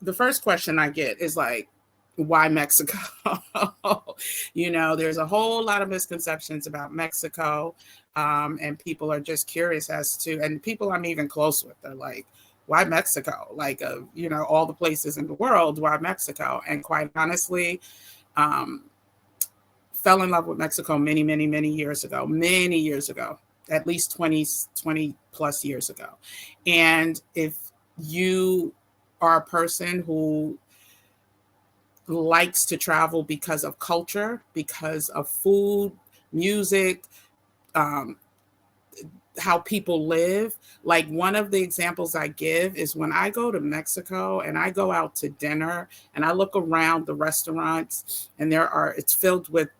the first question I get is like, why Mexico? There's a whole lot of misconceptions about Mexico. And people are just curious as to, and people I'm even close with, they're like, why Mexico? Like, all the places in the world, why Mexico? And quite honestly, um, fell in love with Mexico many, many, many years ago, at least 20 plus years ago. And if you are a person who likes to travel because of culture, because of food, music, um, how people live. Like, one of the examples I give is when I go to Mexico and I go out to dinner and I look around the restaurants and it's filled with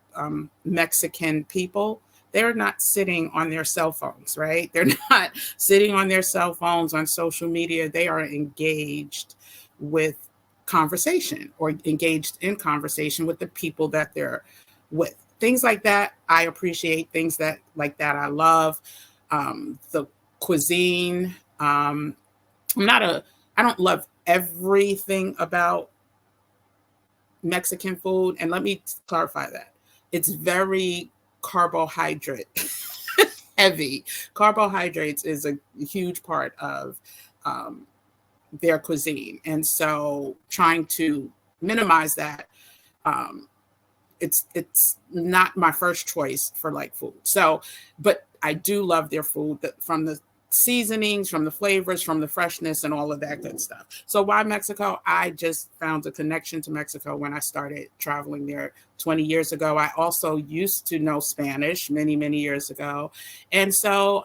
Mexican people. They're not sitting on their cell phones, right? They're not sitting on their cell phones on social media. They are engaged with conversation or engaged in conversation with the people that they're with. Things like that, I appreciate. Things like that I love. The cuisine. I don't love everything about Mexican food. And let me clarify that. It's very carbohydrate heavy. Carbohydrates is a huge part of their cuisine. And so trying to minimize that, it's not my first choice for like food. So, but I do love their food, from the seasonings, from the flavors, from the freshness, and all of that good stuff. So why Mexico? I just found a connection to Mexico when I started traveling there 20 years ago. I also used to know Spanish many, many years ago. And so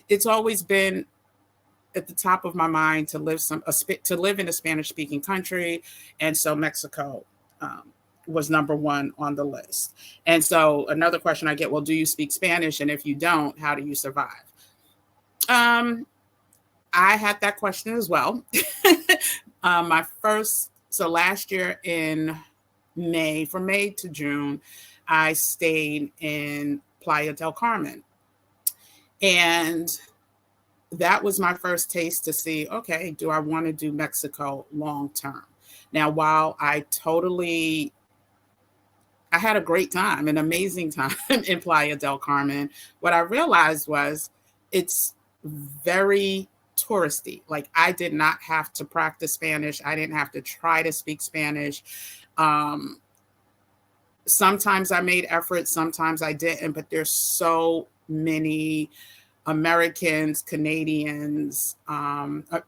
it's always been at the top of my mind to live in a Spanish-speaking country. And so Mexico was number one on the list. And so another question I get, well, do you speak Spanish? And if you don't, how do you survive? I had that question as well. So last year in May, from May to June, I stayed in Playa del Carmen. And that was my first taste to see, okay, do I want to do Mexico long term? Now, while I had a great time, an amazing time in Playa del Carmen, what I realized was it's very touristy. Like, I did not have to practice Spanish. I didn't have to try to speak Spanish. Sometimes I made efforts, sometimes I didn't, but there's so many Americans, Canadians,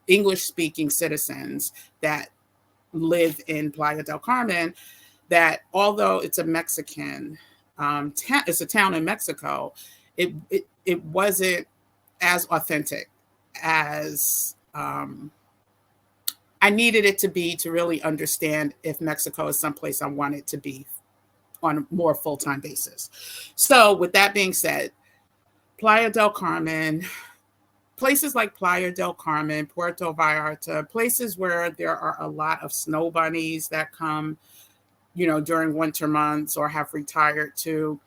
English-speaking citizens that live in Playa del Carmen, that although it's a Mexican it's a town in Mexico, it wasn't as authentic as I needed it to be, to really understand if Mexico is someplace I wanted to be on a more full-time basis. So with that being said, Playa del Carmen, places like Playa del Carmen, Puerto Vallarta, places where there are a lot of snow bunnies that come, during winter months or have retired to,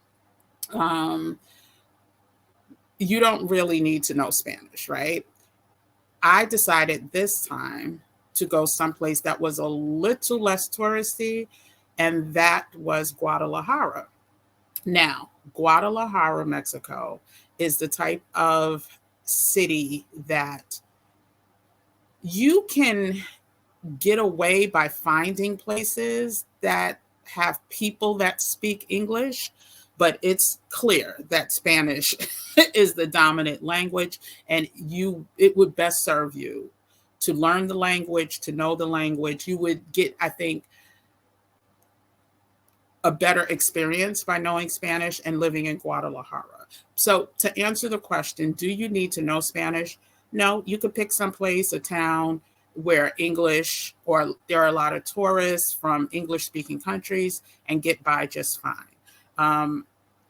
you don't really need to know Spanish, right? I decided this time to go someplace that was a little less touristy, and that was Guadalajara. Now, Guadalajara, Mexico, is the type of city that you can get away by finding places that have people that speak English, but it's clear that Spanish is the dominant language, and it would best serve you to learn the language, to know the language. You would get, I think, a better experience by knowing Spanish and living in Guadalajara. So to answer the question, do you need to know Spanish? No, you could pick someplace, a town where English, or there are a lot of tourists from English-speaking countries, and get by just fine.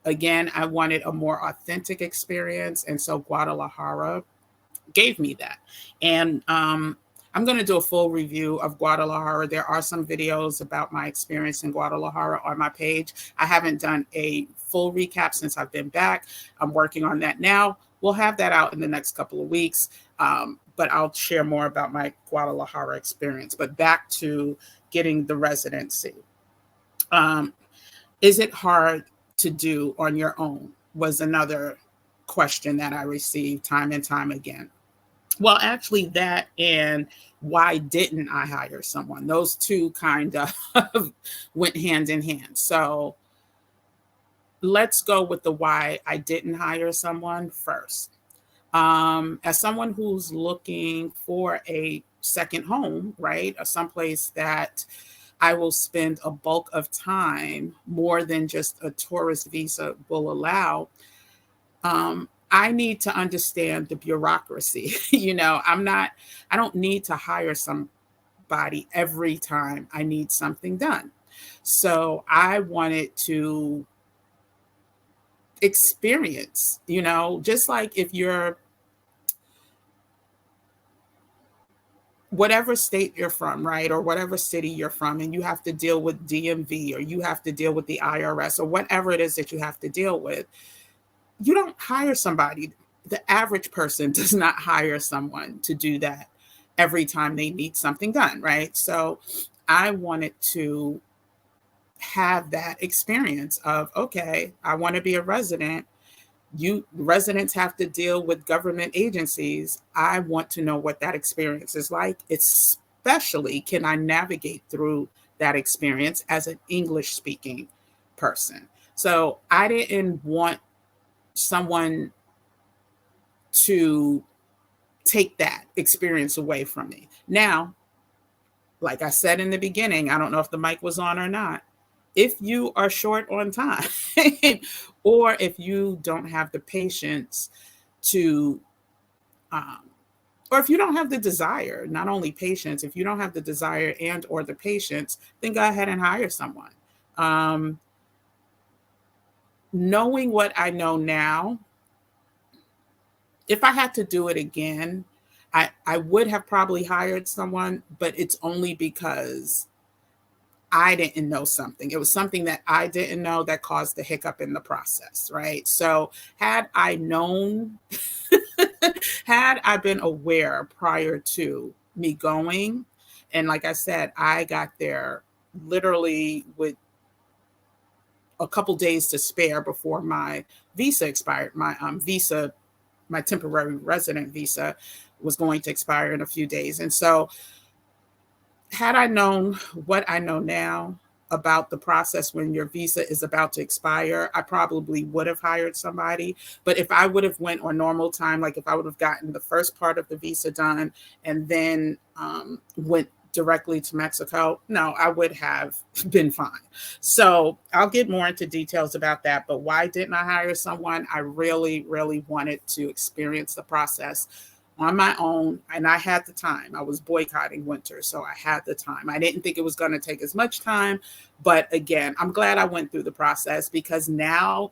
Again, I wanted a more authentic experience, and so Guadalajara gave me that. And I'm going to do a full review of Guadalajara. There are some videos about my experience in Guadalajara on my page. I haven't done a full recap since I've been back. I'm working on that now. We'll have that out in the next couple of weeks. but I'll share more about my Guadalajara experience. But back to getting the residency. Um, is it hard to do on your own? Was another question that I received time and time again. Well, actually, that and why didn't I hire someone? Those two kind of went hand in hand. So let's go with the why I didn't hire someone first. As someone who's looking for a second home, right, or someplace that I will spend a bulk of time more than just a tourist visa will allow, I need to understand the bureaucracy. I don't need to hire somebody every time I need something done. So I wanted to experience, just like if you're whatever state you're from, right? Or whatever city you're from, and you have to deal with DMV or you have to deal with the IRS or whatever it is that you have to deal with. You don't hire somebody. The average person does not hire someone to do that every time they need something done, right? So I wanted to have that experience of, okay, I want to be a resident. You residents have to deal with government agencies. I want to know what that experience is like, especially can I navigate through that experience as an English speaking person. So I didn't want someone to take that experience away from me. Now, like I said in the beginning, I don't know if the mic was on or not. If you are short on time or if you don't have the patience to, or if you don't have the desire, not only patience, if you don't have the desire and or the patience, then go ahead and hire someone. Knowing what I know now, if I had to do it again, I would have probably hired someone, but it's only because I didn't know something. It was something that I didn't know that caused the hiccup in the process, right? So had I known, had I been aware prior to me going, and like I said, I got there literally with a couple days to spare before my visa expired. My temporary resident visa was going to expire in a few days. And so had I known what I know now about the process when your visa is about to expire, I probably would have hired somebody. But if I would have went on normal time, like if I would have gotten the first part of the visa done and then went directly to Mexico, no, I would have been fine. So I'll get more into details about that. But why didn't I hire someone? I really, really wanted to experience the process on my own. And I had the time. I was boycotting winter, so I had the time. I didn't think it was going to take as much time. But again, I'm glad I went through the process because now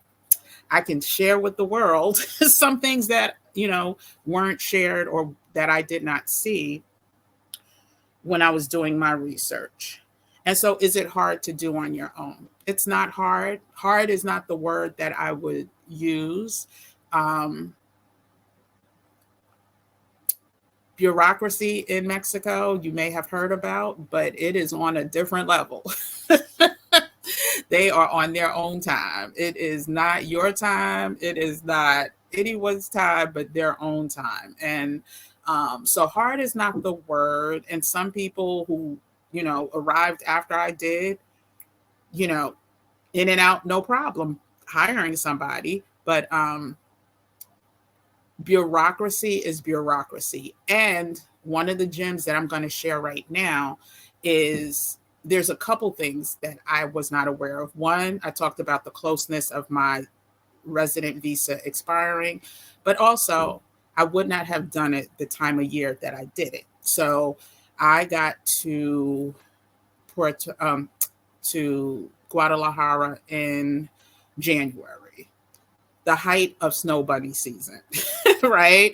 I can share with the world some things that, weren't shared or that I did not see when I was doing my research. And so is it hard to do on your own? It's not hard. Hard is not the word that I would use. Bureaucracy in Mexico, you may have heard about, but it is on a different level. They are on their own time. It is not your time. It is not anyone's time, but their own time. And so hard is not the word. And some people who, arrived after I did, in and out, no problem hiring somebody. But bureaucracy is bureaucracy. And one of the gems that I'm going to share right now is there's a couple things that I was not aware of. One, I talked about the closeness of my resident visa expiring, but also I would not have done it the time of year that I did it. So I got to to Guadalajara in January, the height of snow bunny season, right?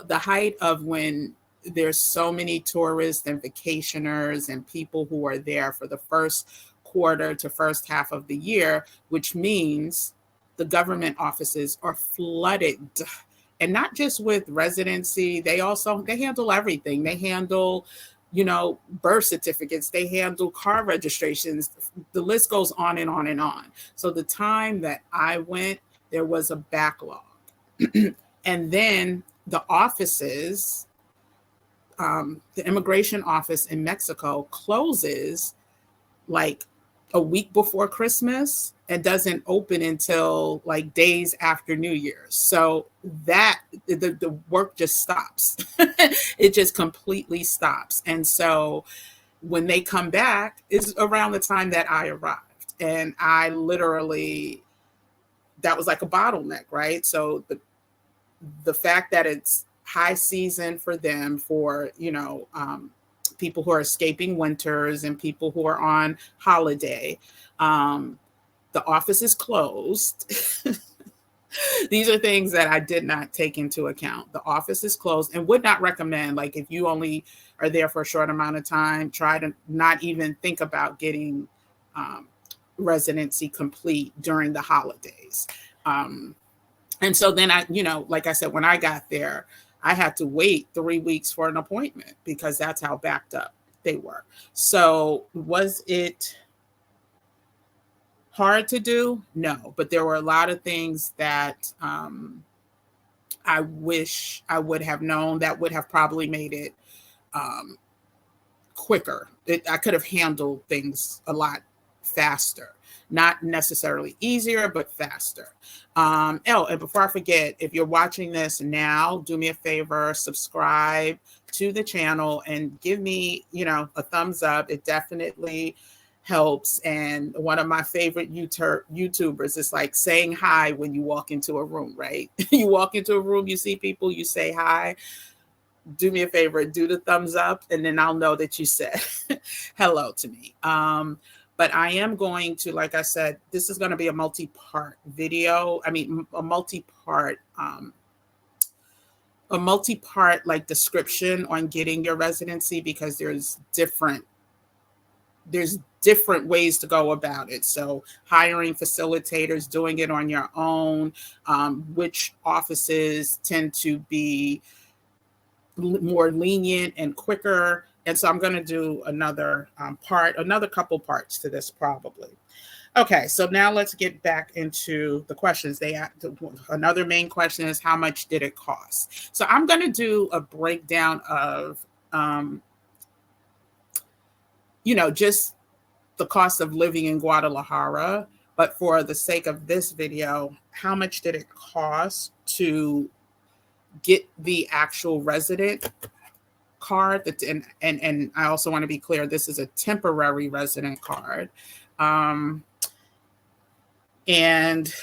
The height of when there's so many tourists and vacationers and people who are there for the first quarter to first half of the year, which means the government offices are flooded And not just with residency, they handle everything. They handle, birth certificates, they handle car registrations. The list goes on and on and on. So the time that I went, there was a backlog. And then the offices, the immigration office in Mexico closes like a week before Christmas and doesn't open until like days after New Year's. So that the work just stops. It just completely stops. And so when they come back is around the time that I arrived. And I literally, that was like a bottleneck, right? So the fact that it's high season for them, for, people who are escaping winters and people who are on holiday, the office is closed. These are things that I did not take into account. The office is closed, and would not recommend, like, if you only are there for a short amount of time, try to not even think about getting residency complete during the holidays. And so then like I said, when I got there, I had to wait 3 weeks for an appointment because that's how backed up they were. So was it hard to do? No, but there were a lot of things that I wish I would have known that would have probably made it quicker. I could have handled things a lot faster. Not necessarily easier, but faster. And before I forget, if you're watching this now, do me a favor, subscribe to the channel and give me, a thumbs up. It definitely helps. And one of my favorite YouTubers is like saying hi when you walk into a room, right? You walk into a room, you see people, you say hi. Do me a favor, do the thumbs up, and then I'll know that you said hello to me. But I am going to, like I said, this is going to be a multi-part video. I mean, a multi-part like description on getting your residency, because there's different ways to go about it. So hiring facilitators, doing it on your own, which offices tend to be more lenient and quicker. And so I'm going to do another couple parts to this probably. Okay, so now let's get back into the questions. Another main question is, how much did it cost? So I'm going to do a breakdown of, just the cost of living in Guadalajara. But for the sake of this video, how much did it cost to get the actual resident card? And I also want to be clear, this is a temporary resident card. And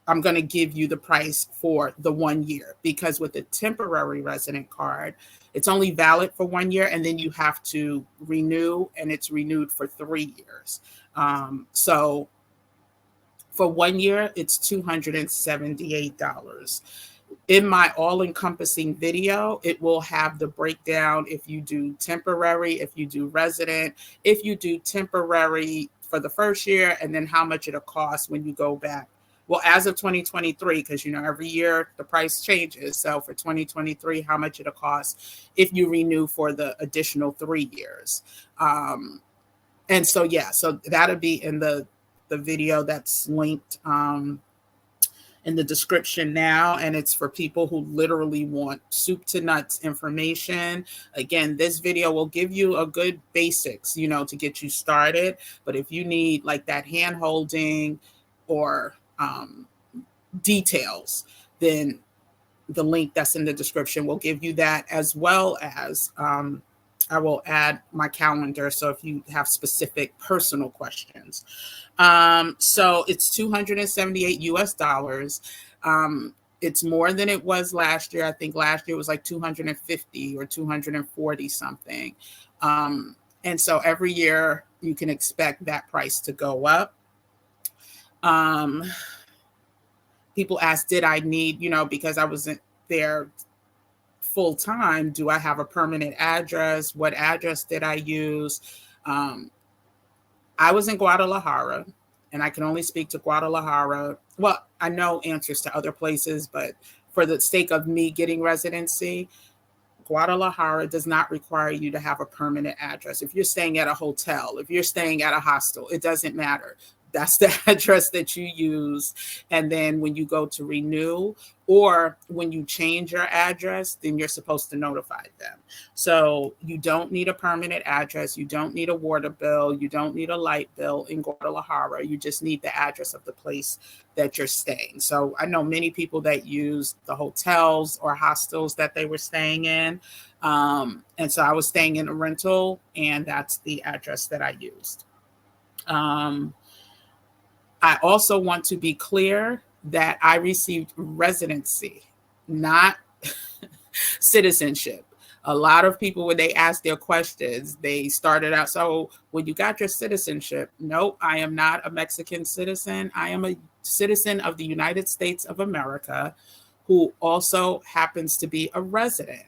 I'm going to give you the price for the 1 year, because with the temporary resident card, it's only valid for 1 year, and then you have to renew, and it's renewed for 3 years. So for 1 year, it's $278. In my all-encompassing video, it will have the breakdown if you do temporary, if you do resident, if you do temporary for the first year, and then how much it'll cost when you go back. Well, as of 2023, because, every year the price changes. So for 2023, how much it'll cost if you renew for the additional 3 years. And so, yeah, so that'll be in the video that's linked in the description now, and it's for people who literally want soup to nuts information. Again, this video will give you a good basics, to get you started. But if you need like that hand holding or details, then the link that's in the description will give you that, as well as I will add my calendar. So if you have specific personal questions. So it's $278 US. It's more than it was last year. I think last year was like 250 or 240 something. And so every year you can expect that price to go up. People ask, did I need, because I wasn't there full time, do I have a permanent address? What address did I use? I was in Guadalajara, and I can only speak to Guadalajara. Well, I know answers to other places, but for the sake of me getting residency, Guadalajara does not require you to have a permanent address. If you're staying at a hotel, if you're staying at a hostel, it doesn't matter. That's the address that you use. And then when you go to renew or when you change your address, then you're supposed to notify them. So you don't need a permanent address. You don't need a water bill. You don't need a light bill in Guadalajara. You just need the address of the place that you're staying. So I know many people that use the hotels or hostels that they were staying in. And so I was staying in a rental, and that's the address that I used. I also want to be clear that I received residency, not citizenship. A lot of people, when they ask their questions, they started out, so when you got your citizenship, no, I am not a Mexican citizen. I am a citizen of the United States of America who also happens to be a resident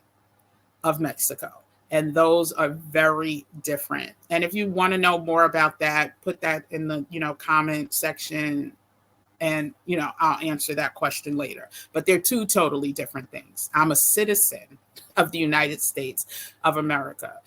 of Mexico. And those are very different. And if you want to know more about that, put that in the, comment section, and, I'll answer that question later. But they're two totally different things. I'm a citizen of the United States of America.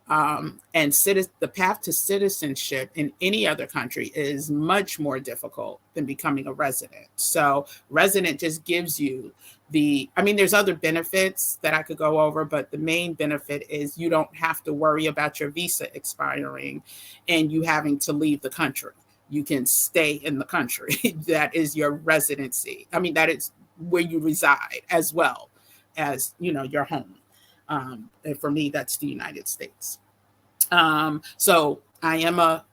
And the path to citizenship in any other country is much more difficult than becoming a resident. So resident just gives you there's other benefits that I could go over, but the main benefit is you don't have to worry about your visa expiring and you having to leave the country. You can stay in the country. That is your residency. That is where you reside as well as, your home. And for me, that's the United States. So I am a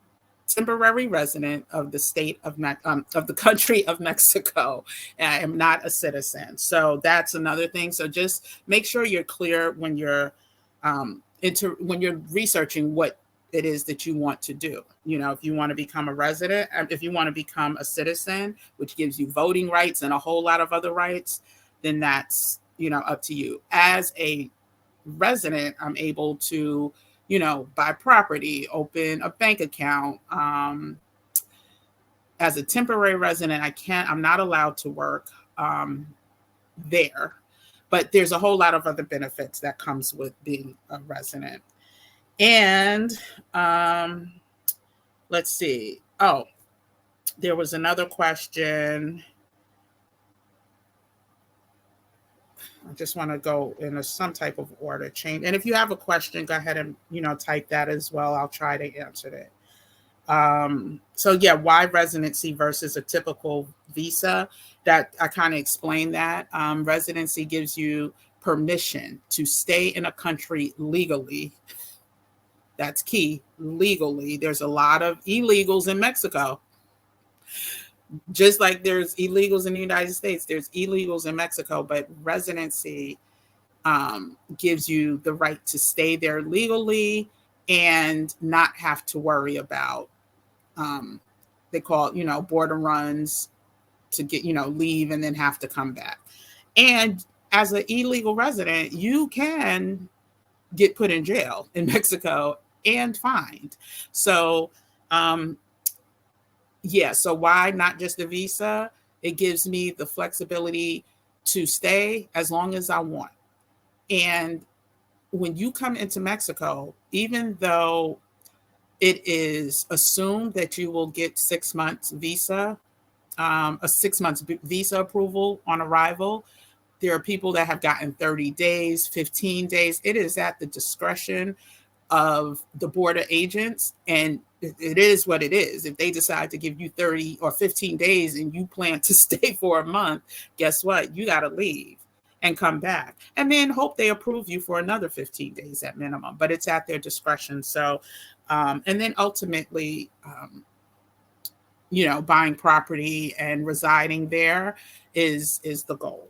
temporary resident of the state of the country of Mexico. I am not a citizen. So that's another thing. So just make sure you're clear when you're when you're researching what it is that you want to do. If you want to become a resident, if you want to become a citizen, which gives you voting rights and a whole lot of other rights, then that's, up to you. As a resident, I'm able to, buy property, open a bank account. As a temporary resident, I'm not allowed to work there, but there's a whole lot of other benefits that comes with being a resident. And let's see. Oh, there was another question. I just want to go in some type of order change. And if you have a question, go ahead and, type that as well. I'll try to answer it. So yeah, why residency versus a typical visa? That I kind of explained that. Residency gives you permission to stay in a country legally. That's key, legally. There's a lot of illegals in Mexico. Just like there's illegals in the United States, there's illegals in Mexico, but residency gives you the right to stay there legally and not have to worry about, they call it, border runs to get, leave and then have to come back. And as an illegal resident, you can get put in jail in Mexico and fined. So, so why not just a visa? It gives me the flexibility to stay as long as I want. And when you come into Mexico, even though it is assumed that you will get 6 months visa, a 6 months visa approval on arrival, there are people that have gotten 30 days, 15 days. It is at the discretion of the border agents, and it is what it is. If they decide to give you 30 or 15 days and you plan to stay for a month, guess what? You got to leave and come back and then hope they approve you for another 15 days at minimum, but it's at their discretion. So, and then ultimately, buying property and residing there is the goal.